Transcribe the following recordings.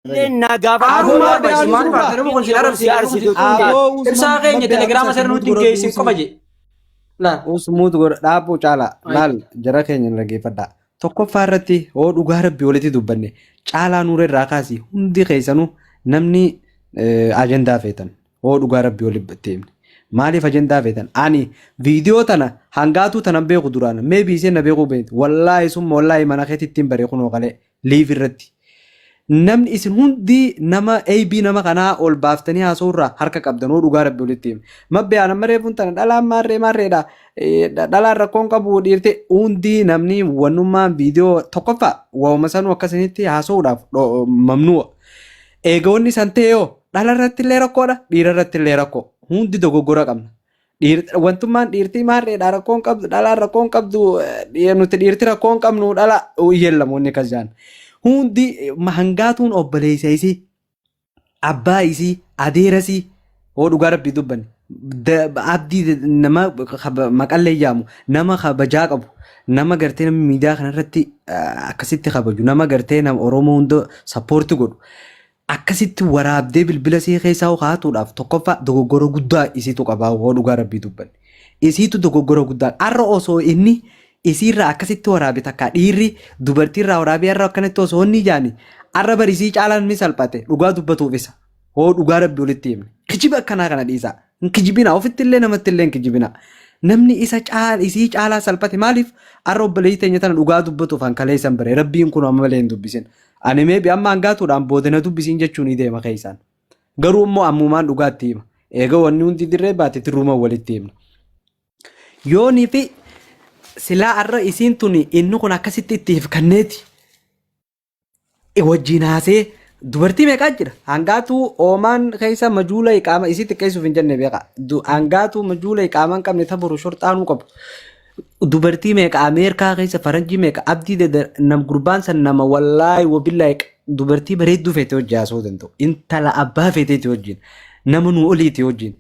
لنا قابا أبو بسمان فاتنمو كن سيارة سيارة أبو إرسال كين تليجرام سر نوتين كيسين كوباجي لا usmuut dhaabuu caala laal jara keenya dhageeffadha. Tokkoffaa irratti oo dhugaa rabbii walitti dubbanne caalaa nuura irraa kaasi hundi keessanuu namni ajandaa feetan oo dhugaa rabbii walitti himne. Maaliif ajandaa feetan? Ani viidiyoo tana hangaatuu tana beeku duraan mee biisee na beekuu beektu wallaahi summa wallaahi mana keetti ittiin bareekunoo qalee liif irratti. Namni isin hundi nama AB nama kanaa ol baaftanii haasawurraa harka qabdanoo dhugaa rabbii walitti himne. Mabbiyaan amma reefuun tana dhalaan maarreedha. Dhalaan rakkoon qabu dhiirte hundi namni wannummaan viidiyoo tokkoffaa waa'uma sanuu akkasinitti haasawuudhaaf mamnu'a. Eegoonni san ta'eeyoo dhala irratti illee rakkoodha dhiira irratti illee rakkoo hundi dogoggora qabna. Wantummaan dhiirtii maarreedha rakkoon qabdu dhalaan rakkoon qabdu nuti dhiirti rakkoon qabnu dhala iyyeellamoonni akkas jaan. Hundi hangaatuun obboleessa isii abbaa isii adeera isii oo dhugaa rabbii dubbanne abdii nama maqallee jaamu nama kabajaa qabu nama gartee nama miidiyaa kanarratti akkasitti kabaju nama gartee nama Oromoo hunda sappoorti godhu akkasitti waraabdee bilbila isii keessaa haatuudhaaf tokkoffaa dogoggora guddaa isiitu qabaa oo dhugaa rabbii dubbanne isiitu dogoggora guddaa har'a osoo inni isiirraa akkasitti waraabe takka dhiirri dubartiirraa waraabee har'a akkanatti osoo inni jaani har'a barisii caalaan ni salphate dhugaa dubbatuuf isa oo dhugaa rabbii walitti himne kijiba akkanaa kana dhiisaa hin kijibina ofitti illee namatti illee hin kijibina namni isii caalaa salphate maaliif har'a obboleeyyi teenya tana dhugaa dubbatuuf hankaleessan bare rabbiin kun amma malee hin dubbisin ani meebi amma hangaatuudhaan boodana dubbisiin jechuun ni deema keessaan garuu immoo ammumaan dhugaatti hima eega wanni hundi dirree baate tirruuma walitti himna yoonii fi silaa arra isiin tuni inni kun akkasitti itti hifkanneeti wajjin haasee dubartii meeqaa jira hangaatu oomaan keessa majuula iqaama isii xiqqeessuuf hin jenne beeqa hangaatu majuula iqaama hin qabne taburu shorxaanuu qabu dubartii meeqa ameerikaa keessa faranjii meeqa abdii nam gurbaan san nama wallaahi wabillaahi dubartii bareedduu feete hojii haasoo danda'u intala abbaa feeteeti wajjin nama nu oliiti wajjin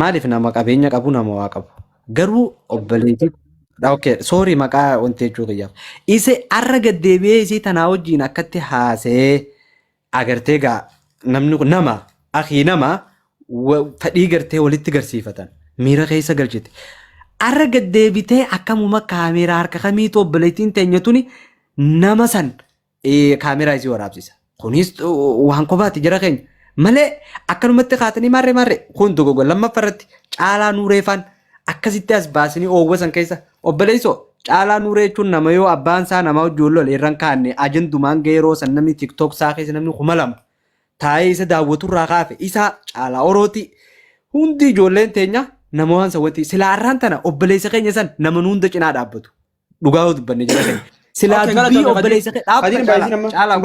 maaliif nama qabeenya qabu nama waa qabu garuu obboleetii Okay, sorry maqaa wanti jechuu qiyyaaf. Ise arra gaddeebi'ee isii tanaa wajjin akkatti haasee agartee gaa namni kun nama akii nama fedhii gartee walitti garsiifatan miira keessa galchite. Arra gaddeebitee akkamuma kaameeraa harka kamiitu obboleettiin teenya tuni nama san kaameeraa isii waraabsisa. Kunis waan kophaati jara keenya malee akkanumatti kaatanii marree kun dogoggora lammaffaarratti caalaa nuureefaan akkasitti as baasanii oowwasan keessa obboleessoo caalaa nuuree jechuun nama yoo abbaan isaa nama ijoollee irraan kaanne ajandumaan geeroo san namni tiktok isaa keessa namni 2,000 taa'ee isa daawwaturraa kaafe isa caalaa orooti hundi ijoolleen teenya nama waan sawwati silaa arraan tana obboleessa keenya san nama hunda cinaa dhaabbatu dhugaa dubbanne jira keenya silaa dubbii obboleessa keenya caalaa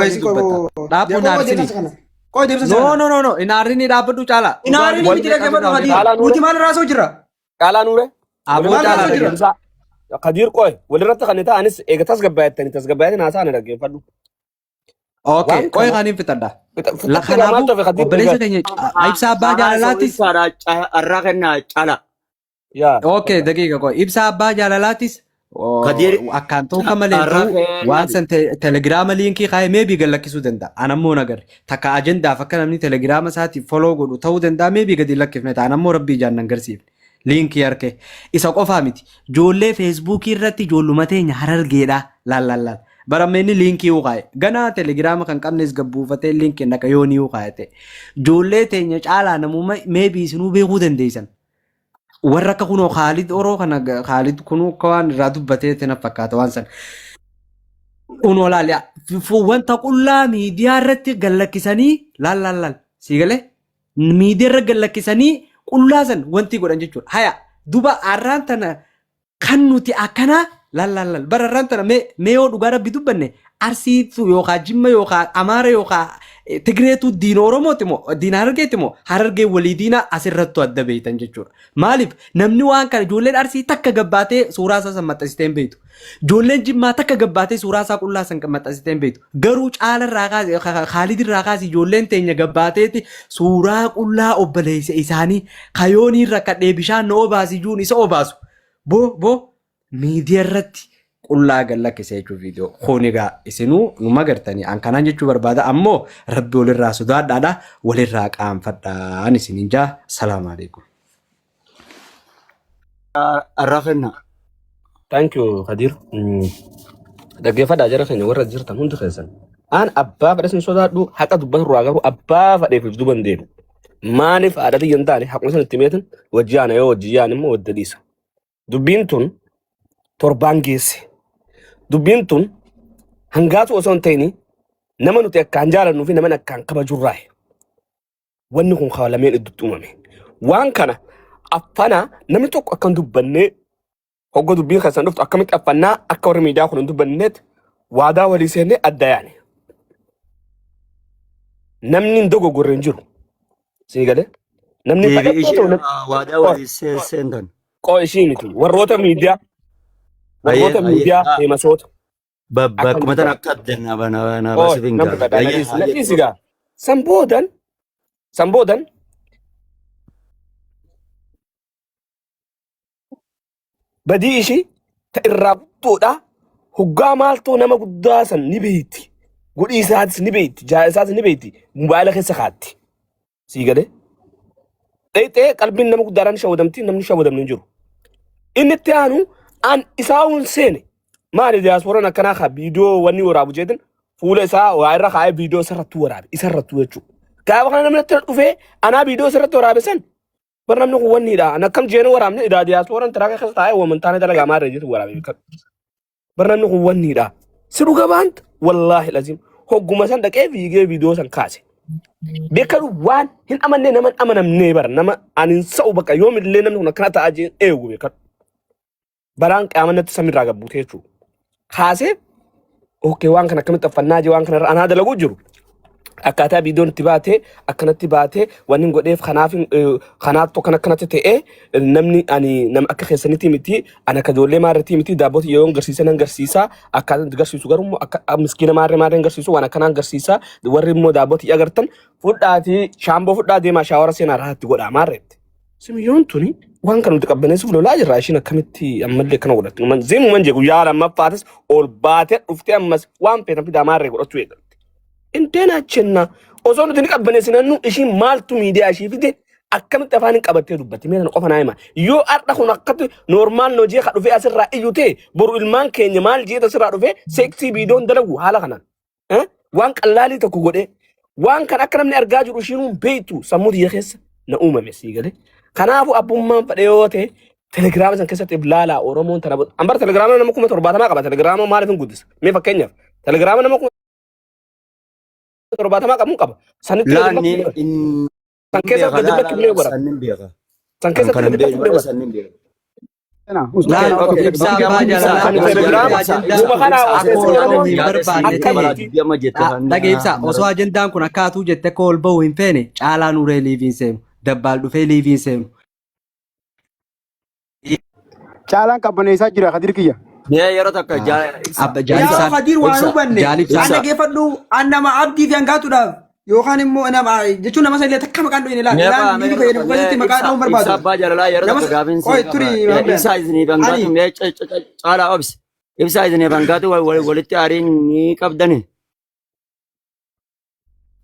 dhaabbatu no inaarini dhaabbatu caalaa inaarini miti dhaggeeffadhu nuti maal irraa soo jirra caalaa nuure aboo caalaa Qadir qoy walirratti kan ta'an anis eega tasgabbaayatanii haasa'an dhaggeeffadhu. Okay, qoy kaaniin fixadha. Lakanaafuu obboleessa keenya ibsaa abbaa jaalalaatis. Arraa kennaa caalaa. Okay, daqiiqa qoy ibsaa abbaa jaalalaatis. Akkaan tokko malee waan san telegiraama liinkii kaa'ee meebii gallakkisuu danda'a. Anammoo nagarre takka ajendaaf akka namni telegiraama isaatiif foloo godhu ta'uu danda'a meebii gadi lakkifne ta'a anammoo rabbii jaan agarsiifne. Liinkii harkee isa qofaa miti ijoollee feesbuukii irratti ijoolluma teenya harargeedha laallaallaan barameenni liinkii uqaa'e ganaa telegiraama kan qabnes gabbuufatee liinkii naqa yoonii uqaa'ete ijoollee teenya caalaa namuma meebii isinuu beekuu dandeessan warra akka kunoo Khaalid Oroo kana Khaalid kunuu waan irraa dubbatee na fakkaata waan san kunoo laaliyaa wanta qullaa miidiyaa irratti gallakkisanii laallaallaan siigalee miidiyaa irra gallakkisanii qullaasan wanti godhan jechuudha. Haya duba arraan tana kan nuti akkana laallaalal bara arraan tana mee yoo dhugaa rabbi dubbanne arsiitu yookaan jimma yookaan amaara yookaan Tigreetu diina Oromooti moo diina Harargeeti moo Harargee walii diina asirrattu adda beeytan jechuudha. Maaliif namni waan kana ijoolleen arsii takka gabbaatee suuraa isaa san maxxansitee hin beektu. Ijoolleen jimmaa takka gabbaatee suuraa isaa qullaa san maxxansitee hin beektu. Garuu caala irraa kaasee Khaalid irraa kaasee ijoolleen teenya gabbaateeti suuraa qullaa obboleessa isaanii kayoonii irra kadhee bishaan na obaasi juun isa obaasu. Boo miidiyaa irratti qullaa gallakkise jechuun viidiyoo. Kun egaa isinuu numa gartanii an kanaan jechuu barbaada ammoo rabbi walirraa sodaadhaadha walirraa qaanfadhaan isiniin jaa salaamu alaikum. Arrafenna. Thank you Kadir. Dhaggeeffadhaa jara keenya warra jirtan hundi keessan. An abbaa fedha sin sodaadhu haqa dubbatu irraa garuu abbaa fedheef duban deemu. Maaliif haadhati hin taane haquma san itti meetin wajji aana yoo wajji yaan immoo wadda dhiisa. Dubbiin tun torbaan geesse. Dubbiin tun hangaatu osoo hin ta'ini nama nuti akkaan jaalannuu fi nama akkaan kabajurraaye. Wanni kun haalameen idduutti uumame. Waan kana affana namni tokko akkan dubbannee hogga dubbiin keessan dhuftu akkamitti affannaa akka warri miidiyaa kun hin dubbanneet waadaa walii seennee adda yaane. Namni hin dogoggorre hin jiru. Sii galee? Namni waadaa walii seentan. Qoo ishii miti. Warroota miidiyaa deemasoota. Bakkuma tan akka addanaa bana basifin gaariidha. San boodan badii ishii ta irraa guddoodhaa hoggaa maaltoo nama guddaa san ni beeyti. Gudhii isaatis ni beeyti. Jaa isaatis ni beeyti. Mobaayila keessa kaatti. Sii galee? Dhayxee qalbiin nama guddaadhaan shawwadamti namni shawwadamne hin jiru. Inni itti aanu an isaa hun seene maali diyaaspooraan akkanaa kaa viidiyoo wanni waraabu jedhan fuula isaa waa irra kaa'ee viidiyoo isarratti waraabe isarratti jechuudha. Gaafa kana namni itti dhufee anaa viidiyoo isarratti waraabe san bar namni kun wanniidha an akkam jeena waraabne idaa diyaaspooraan taraa keessa taa'ee wamantaane dalagaa maarra jedhu waraabe bar namni kun wanniidha. Si dhuga baanta wallaahi laziim hogguma san dhaqee viigee viidiyoo san kaase. Beekadu waan hin amanne nama amanamnee bara nama anin sa'u bakka yoomillee namni kun akkana ta'aa jeen eegu beekadu. Baraan qaamanatti samirraa gabbuute jechuudha. Kaasee ookee waan kana akkamitti affannaa jee waan kana anaa dalaguu jiru. Akkaataa viidiyoon itti baatee akkanatti baatee wanni godheef kanaaf tokko akkanatti ta'ee namni ani nama akka keessanitti miti ana akka ijoollee maarratti miti daabbooti yoo agarsiisan agarsiisa akkaataa itti agarsiisu garuu akka miskiina maarree agarsiisu waan akkanaa agarsiisa warri immoo daabbooti agartan fudhaatii shaamboo fudhaa deemaa shaawara seenaa irratti godhaa maarreetti. Simiyyoon tuni waan kan nuti qabbaneessuuf lolaa jirra ishiin akkamitti ammallee kana godhatti. Zeemuman jee guyyaa lammaffaatis ol baatee dhuftee ammas waan feetan fidaa maarree godhachuu eegalte. Inteena achenna osoo nuti ni qabbaneessinannu ishiin maaltu miidiyaa ishii fide akkamitti afaan hin qabattee dubbatti meeshaan qofa naa hima. Yoo har'a kun akkatti noormaal nojee ka dhufee asirraa iyyuu ta'e boru ilmaan keenya maal jeeta asirraa dhufee seeksii viidiyoon dalagu haala kanaan. Waan qallaalii tokko godhee waan kan akka namni argaa jiru ishiin beektu sammuu xiyya keessa na uumame sii galee. Kanaafuu abbummaan fedhe yoo ta'e telegiraama san keessatti ilaalaa Oromoon tana ambar telegiraama nama 70 qaba telegiraama maaliif hin guddisa mee fakkeenyaaf telegiraama nama 70 qabu qaba sanitti san keessatti dubbachuu mee godha san keessatti dubbachuu mee godha sannin beeka. Dhageebsaa osoo ajandaan kun akkaatuu jette akka ol ba'u hin feene caalaa nuuree liiviin seenu. Dabbal dhufee liiviin seenu. Caalaan qabbaneessaa jira Kadir kiyya. Yeroo takka Yaa Kadir waan hubanne an dhageeffadhu an nama abdii fi hangaatuudhaaf yookaan immoo nama jechuun nama sallee takka maqaan dho'in ilaala. Ilaan miidhi fayyadamu keessatti maqaa dha'uun barbaadu. Sabbaa jaalalaa yeroo takka gaafiin ibsaa isiniif hangaatu mee caalaa obsi. Ibsaa isiniif hangaatu walitti aariin ni qabdani.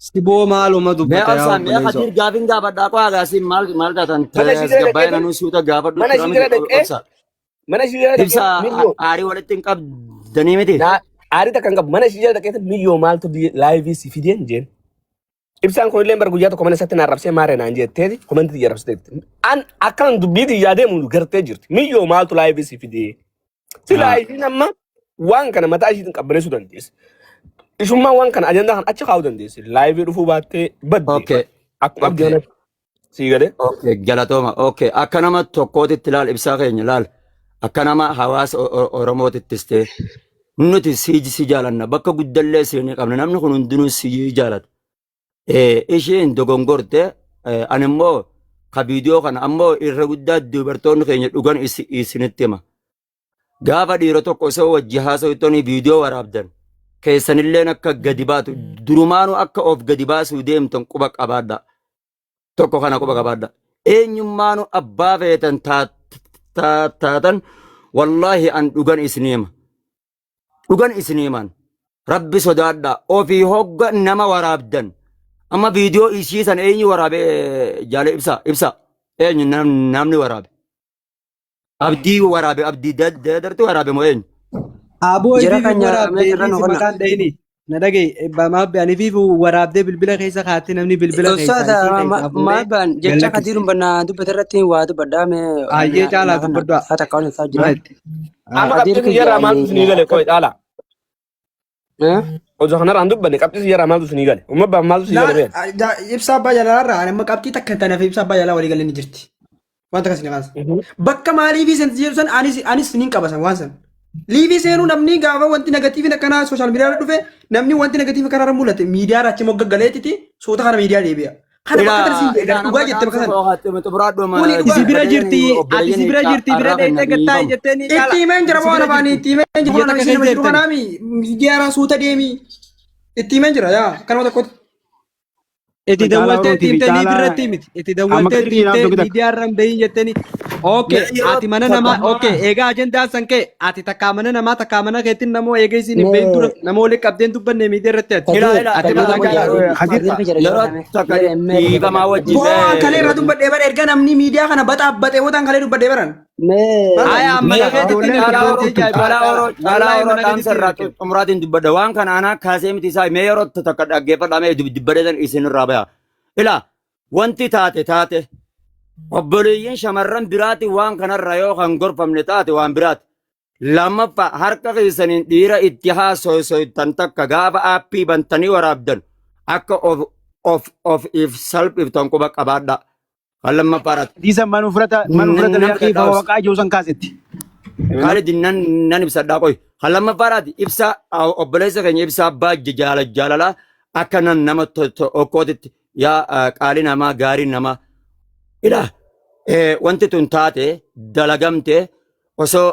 Siboo maaluma dubbata yaa obboleessa. Mee Kadir gaafin gaafadhaa qoo agaasiin maal taatan gabbaa'ee nanuu suuta gaafadhu. Mana ishii jala ibsaa aarii walitti hin qabdanii miti. Aarii takka hin qabu mana ishii jala dhaqeetti miyyoo maaltu laayivii si fideen jeen. Ibsaan kun illee bara guyyaa tokko mana isatti na arrabsee maaree naan jetteeti komantii xiyya arrabsiteetti. An akkan dubbiitii yaadeemu gartee jirti miyyoo maaltu laayivii si fidee. Si laayiviin amma waan kana mataa ishiitiin qabbaneessuu dandeesse. Ishummaa waan kana ajandaa kan achi kaa'uu dandeesse. Laayivii dhufuu baattee badde. Akkuma abdii kanatti. Sii galee. Galatooma. Akka nama tokkootitti laal ibsaa keenya laal. Akka nama hawaasa Oromootittis ta'e nuti si jaalanna bakka guddallee seenii qabna namni kun hundinuu si jaalata. Isheen dogongorte ani immoo ka viidiyoo kana ammoo irra guddaa dubartoonni keenya dhugan isinitti hima. Gaafa dhiira tokko isa wajji haasawuttanii viidiyoo waraabdan keessanilleen akka gadi baatu durumaanuu akka of gadi baasuu deemtan quba qabaadha. Tokko kana quba qabaadha. Eenyummaanuu abbaa feetan taatan wallahi an dhugan isinima dhugan isiniiman rabbi sodaadha ofii hogga nama waraabdan amma viidiyoo ishii san eenyu waraabe jaale ibsa eenyu namni waraabe abdii waraabe abdii dadarti waraabe moo eenyu Aboo Jira ifi kan waraabdee nyaarame irra dhiisi noqonna. maqaan dha'ini. Na dhagaye maaf ba'an ifi waraabdee bilbila keessa kaatti namni bilbila keessa Ustaza isii keessa maal fuudhee baan jecha gallakkise. kadiirun bannaa dubbata irratti waa dubbadhaa mee Ayyee caalaa dubbadhaa. haa takka waan isaa jira. Maalitti? Amma Adiir qabxii kiyya siyyaarraa maaltu isinii gale qoy dhaala. Eh? Osoo kanarraan dubbanne qabxii siyyaarraa maaltu isinii gale. Uummabbaan maaltu isinii gale beela. Ibsaa abbaa jalalarraa amma qabxii takka hin taaneef ibsaa abbaa jalaa walii galee ni jirti. Wanta akkasii kaasa. Bakka maaliifii sen jedhu san anis niin qaba san waan san. Liivii seenuu namni gaafa wanti negatiiviin akkanaa sooshaal miidiyaa dhufe namni wanti negatiivii kanarra mul'ate miidiyaa irraa achi mogga galeetiti soota kana miidiyaa deebi'a. Kana bakka tarsiin beekan dhugaa jette bakka sana. Isi bira jirti ati isi bira jirti bira dheedhee gattaa'e jetteeni Itti caala. himeen jira waan afaanii itti himeen jira waan isin nama jiru kanaami miidiyaa irraa suuta deemi. Itti himeen jira yaa kanuma tokkotti. Itti dawwaltee Caalaa tiimtee Caalaa- liivi irratti himiti. Itti Amma dawwaltee qixxii naaf tiimtee tokko miidiyaa irra hin bahin jetteeni. Okay, ati mana namaa okay eegaa ajendaa san kee ati takkaa mana namaa takkaa mana keettiin namoo eega isin hin bahin dura namoo waliin qabdeen dubbanne miidiyaa irratti ati. Ati mataa yeroo takka dhiibamaa wajjin Bo'aan kalee irraa dubbadhee bara erga namni miidiyaa kana baxaabbatee wotaan kalee dubbadhee baran. Aya amma keetitti caalaa yeroo dhaamsa irraa xumuraatiin dubbadha waan kana anaa kaasee miti isaa mee yeroo takka dhaggeeffadhamee dubbadheetan isin irraa baya ila wanti taate obboleeyyiin shamarran biraati waan kanarra yoo kan gorfamne taate waan biraati lammaffaa harka keessaniin dhiira itti haasoytan takka gaafa aappii bantanii waraabdan akka of if salphiftan quba qabaadha kan lammaffaadhaati. Dhiisan manuu fudhata dhiifama waqaa ijoo san kaasetti. Khalid nan ibsadhaa qoy kan lammaffaadhaati ibsa obboleessa keenya ibsa abbaa jaalalaa akka nan nama tokkootitti yaa qaalii namaa gaarii namaa ila wanti tun taate dalagamte osoo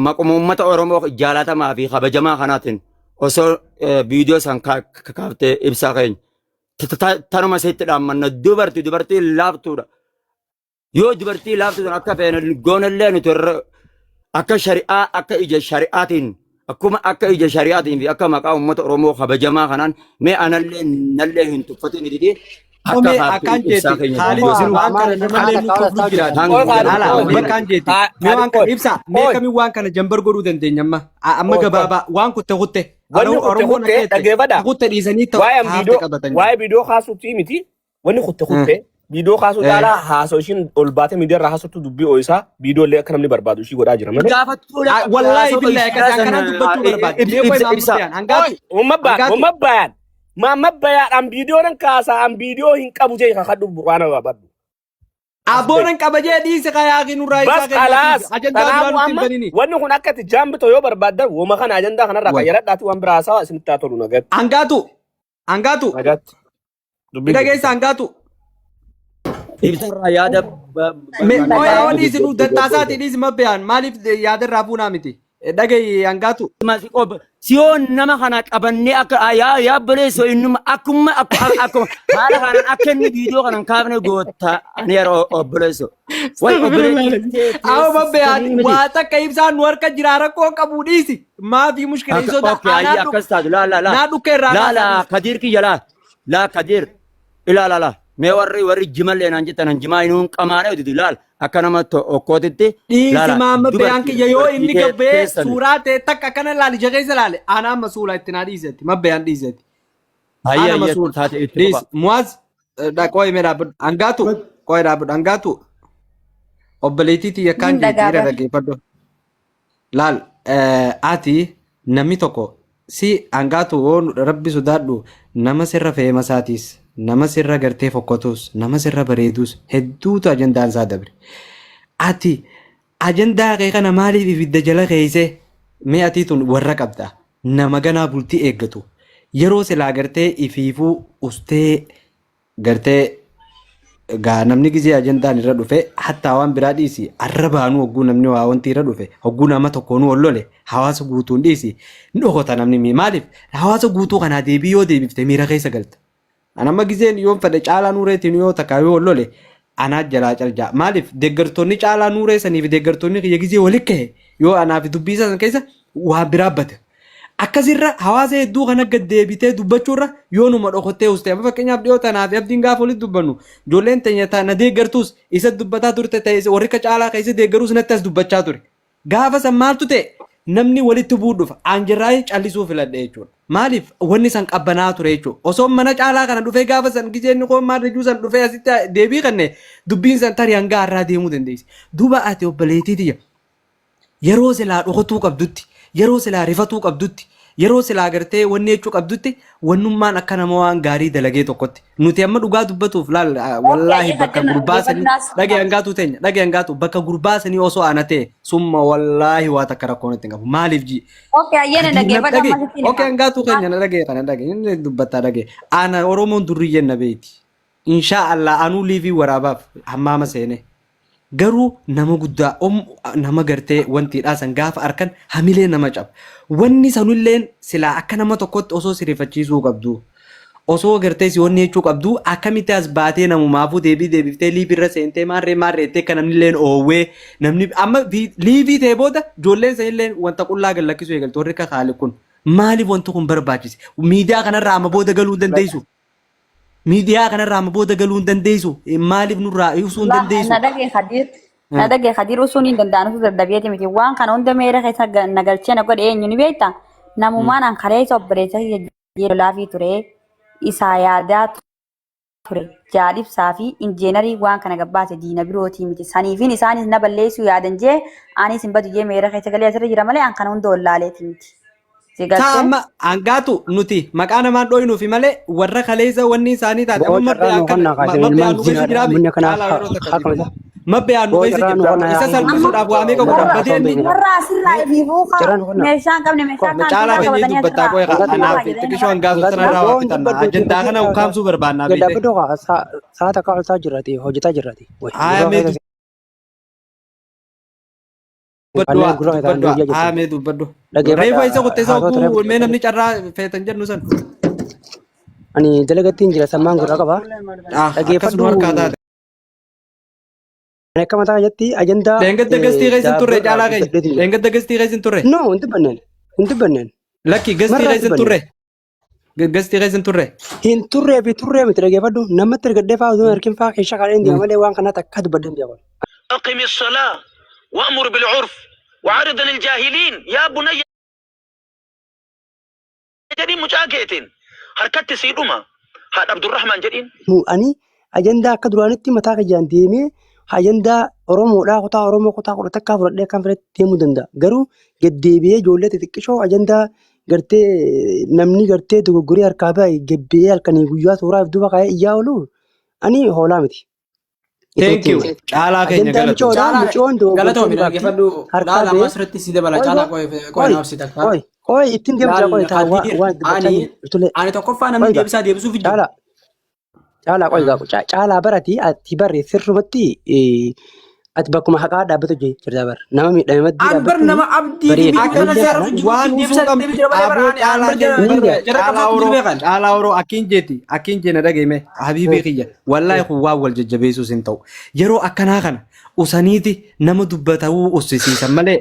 maquma uummata Oromoo jaalatamaa fi kabajamaa kanaatiin osoo viidiyoo san kaaftee ibsaa keenya tanuma seetti dhaammanna dubartii laaftuudha yoo dubartii laaftuudha akka feene goonallee nuti akka shari'aa akka ija shari'aatiin akkuma akka ija shari'aatiin fi akka maqaa uummata Oromoo kabajamaa kanaan mee nallee hin tuffatin didi Ome akkaan jeeti Haalid waan kana namallee nu koflu jiraata. Haala bakkaan jeeti. Mee waan kana ibsa mee kamiin waan kana jambar godhuu dandeenya amma gabaabaa waan kutte. Wanni kutte dhageeffadha. Kutte dhiisanii ta'u haafte qabatanii. Waa'ee viidiyoo kaasuutii miti. Wanni kutte viidiyoo kaasuu caalaa haasoo ishiin ol baatee miidiyaa irraa haasoftu dubbii ooyisaa viidiyoo illee akka namni barbaadu ishii godhaa jira malee. Wallaahi billahi akka kanaan dubbachuu barbaade. Mee qoy maamuudhaan hangaatu. Uummabbaan maamabbayaadhaan viidiyoon kaasaa an viidiyoo hin qabu jee kakadhu waan barbaadu. Aboonan qabajee dhiise kayaakiin urraa isaa Bas alaas kanaafuu amma wanni kun akka itti jaambito yoo barbaaddan wooma kana ajandaa kanarraa kan yaradhaati waan biraa haasawa isinitti haa tolu nagatti. Hangaatu. Nagatti. Dhageessa hangaatu. Ibsarraa yaada Oyaa waan dhiisi nu taasaatii dhiisi mabbiyaan maaliif yaada irraa fuunaa miti. Dhagaye hangaatu. siyoon nama kana qabannee akka yaa baleessoo innuma akkuma haala kanaan akka inni viidiyoo kanan kaafne goota ani yeroo obboleessoo. Awo mabbiyaan waa takka ibsaan nu harka jira rakkoo qabu dhiisi. Maafi mushkila isoota aanaa akkas taatu naa dhukkee irraa laa kadiir kiyya laa kadiir ilaa mee warri jimallee naan jettan jimaa inuun qamaanee oditi laal akka nama okkootitti dhiisi maamma biyaan kiyya yoo inni gabbee suuraa ta'e takka akkana laali jageessa laale ana amma suula itti naa dhiisetti mabbiyaan dhiisetti. Ana amma suula dhiisi muwaaz qo'ee mee dhaabbadhu hangaatu obboleettiitii yakkaan jeetiira dhaggeeffadhu. Laal ati namni tokko si hangaatu rabbi sodaadhu nama sirra feemasaatiis. Nama sirra gartee fokkotus, nama sirra bareedus hedduutu ajandaan isaa dabre. Ati ajandaa kee kana maaliif ibidda jala keeyse mee ati tun warra qabda nama ganaa bultii eeggatu yeroo silaa gartee ifiifuu ustee gartee namni gizee ajandaan irra dhufe hattaa waan biraa dhiisi arra baanuu hogguu namni waa wanti irra dhufe hogguu nama tokkoonuu ollole hawaasa guutuun dhiisi ni dhokota namni maaliif hawaasa guutuu kanaa deebii yoo deebifte miira keessa galta. Anamma gizeen yoon fedhe caalaa nuureetiin yoo takka yoo lole anaa jalaa calja maaliif deeggartoonni caalaa nuuree saniif deeggartoonni kiyya gizee walitti kahe yoo anaaf dubbiisa san keessa waa biraa bate akkasirra hawaasa hedduu kana gad deebitee dubbachuurra yoonuma dhokottee ustee amma fakkeenyaaf dhiyoo tanaaf abdiin gaafa walitti dubbannu ijoolleen teenya taana deeggartuus isa dubbataa turte ta'e warri akka caalaa keessa deeggaruus natti as dubbachaa ture gaafa san maaltu ta'e namni walitti bu'u dhufa aanjirraa callisuu filadhe jechuudha maaliif wanni san qabbanaa ture jechuudha osoo mana caalaa kana dhufee gaafa san gijeenni koo maal rejuu san dhufee asitti deebii kanne dubbiin san tarii hanga har'aa deemuu dandeessi duuba ati obboleettiitiyya yeroo silaa dhokotuu qabdutti yeroo silaa rifatuu qabdutti yeroo silaa gartee wanni jechuu qabdutti wannummaan akka nama waan gaarii dalagee tokkotti nuti amma dhugaa dubbatuuf laal wallaahi bakka gurbaasanii dhagee hangaatu teenya dhagee hangaatu bakka gurbaasanii osoo ana ta'e summa wallaahi waa takka rakkoon itti qabu maaliif ji Okay, ayyana dhaggeeffadha ammasitti hima. okay hangaatu keenya na dhagee kana dhagee inni dubbataa dhagee ana oromoon durriyyeen na beeti inshaa Allah anuu liivii waraabaaf hammaama seenee garuu nama guddaa nama gartee wanti dhaasan gaafa arkan hamilee nama caba wanni sanulleen silaa akka nama tokkotti osoo sirifachiisuu qabdu osoo gartee si wanni jechuu qabdu akkamitti as baatee namumaafuu deebiftee liivirra seentee maarreettee kan namnilleen oowwee namni amma liivii ta'e booda ijoolleen sanilleen wanta qullaa gallakkisuu eegaltu warri akka kaali kun maaliif wanti kun barbaachise miidiyaa kanarraa amma booda galuu dandeessu miidiyaa kanarraa amma booda galuu hin dandeessu maaliif nurraa ibsuu hin dandeessu. Na dhagee Khadiir usuun hin danda'anutu daddabeeti miti waan kana hunda meera keessa nagalchee na godhe eenyu ni beekta namumaan an kareessa obboleessa jedholaafii ture isaa yaadaa ture jaadibsaa fi injeenarii waan kana gabbaase diina birootii miti saniifin isaanis na balleessuu yaadan jee anis hin badu jee meera keessa galee asirra jira malee an kana hunda wallaaleeti miti. Sama angatu nuti maqaa namaan dhooyinuufi malee warra kaleessa wanni isaanii taate amma mabbeyaanu keessa jirtu isa salphisuudhaaf waa meeqa godhan badeen warra asirraa ifiifuu meeshaan qabne meeshaa caalaa keenya dubbataa qo'e kanaaf xiqqishoo hangaasu sanarraa waa fitanna ajandaa kana ukaamsuu barbaannaa beekte. Gaddabdoo saata ka'uusaa jirrati hojjetaa jirrati. Ame dubbadhu. Reefa isa qottee isa ogguu mee namni carraa feetan jennu san. Ani dalagattiin jira sammaan gurra qaba. Akkasuma harkaa taate. Ani akka mataa jetti ajandaa. Leengadda gastii keessin turre caalaa keenya. Leengadda gastii keessin turre. No hinti banneen. Hinti banneen. Lakki gastii keessin turre. Gastii keessin turre. Hin turree fi turree miti dhageeffadhu namatti ergadhee fa'aa osoo harkin fa'aa keessa kadheen deema malee waan kanaa takka dubbadheen beekamu. أقم الصلاة وأمر بالعرف وعرض للجاهلين يا بني جدي مجاكيتين حركت سيدوما هذا عبد الرحمن جدين Ani ajandaa akka duraanitti mataa kajaan deemee ajandaa Oromoodhaa kutaa Oromoo kutaa kudha takkaa fudhadhee kan fedhetti deemuu danda'a. Garuu gaddeebi'ee ijoollee xixiqqishoo ajandaa gartee namni gartee dogoggoree harkaa ba'e gabbee halkanii guyyaa suuraaf duuba kaa'ee iyyaa oolu ani hoolaa miti. Thank you. Caalaa keenya galatoom. Galatoom dhaggeeffadhu dhaala amma asirratti si dabala caalaa qo'ee naafsi takka. Qo'ee ittiin deemsa qo'ee taa'aa ani tokkoffaa namni deebisuuf Caalaa qo'ee gaafa caalaa barati ati barre sirrumatti ati bakkuma haqaa dhaabbatu jirta bar nama miidhame maddii an bar nama abdii waan caalaa oroo akkiin jeena dhageeme habiibii kiyya wallaahi kun waan wal jajjabeessuus hin ta'u yeroo akkanaa kana usaniiti nama dubbatuu ussisiisan malee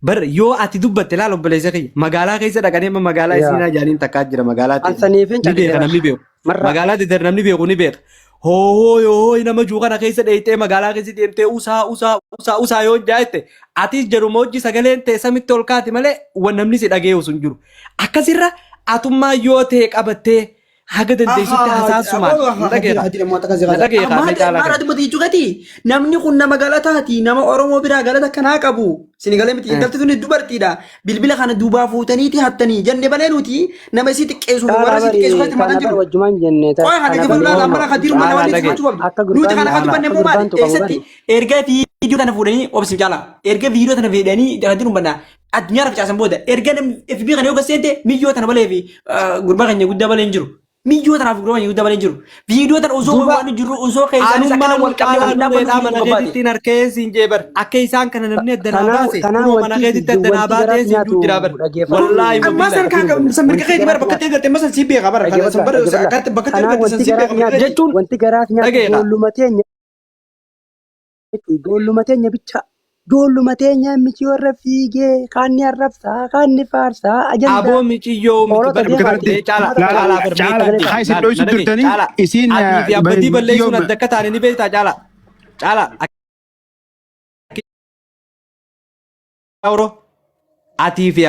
bar yoo ati dubbatte laal obboleessa kiyya magaalaa keessa dhaqanii magaalaa isiinaa jaaniin takkaa jira magaalaa ni beeka namni beeku magaalaa didar namni beeku ni beeka hoo nama juukana keessa dheeytee magaalaa keessa deemtee usaa yoo jaayette atis jedhuma hojii sagaleen ta'e samitti ol kaati malee waan namni si dhageessu sun jiru akkasirra atummaa yoo ta'e qabattee haga dandeessutti hasaasumaan namni kun nama galataati nama Oromoo biraa galata kanaa qabu sinigalee miti intalti tuni dubartiidha bilbila kana duubaa fuutaniiti hattanii jenne balee nuti nama isii xiqqeessu warra isii xiqqeessu kan hirmaatan jiru wajjumaan jenne qoy haa dhaggeeffadhu amma Khadiir mana waan itti fachuu qabdu nuti kana kan dubbanne immoo maali eessatti erga viidiyoo kana fuudhanii obsiif jaala erga viidiyoo kana fuudhanii Khadiir banna addunyaa rafcaasan booda erga FB kana yoo gaseente miyyoo tana balee fi gurbaa keenya guddaa balee hin jiru miyyoo tanaaf gurbaa keenya guddaa balee hin jiru viidiyoo tana osoo waan jiru osoo keessaanis akkana wal qabee mana keetitti harkeessiin jeebar akka isaan kana namni addanaa baase kunoo mana keetitti addanaa baatee siin jira bar wallaahi amma san kan mirga keetii bara bakka ta'e gartee masal sii beeka bara kana san bara akkatti bakka ta'e gartee san sii beeka jechuun wanti garaaf nyaatu goollumateenya bicha Ijoolluma teenya michi warra fiigee kaan ni arrabsaa kaan ni faarsaa ajandaa. Aboo michiyyoo Hoolota miti deemaati. caalaa Haa isin dho'isu turtanii isiin Atii fi abbadii balleessuun adda akka taane ni beektaa caalaa. Atii fi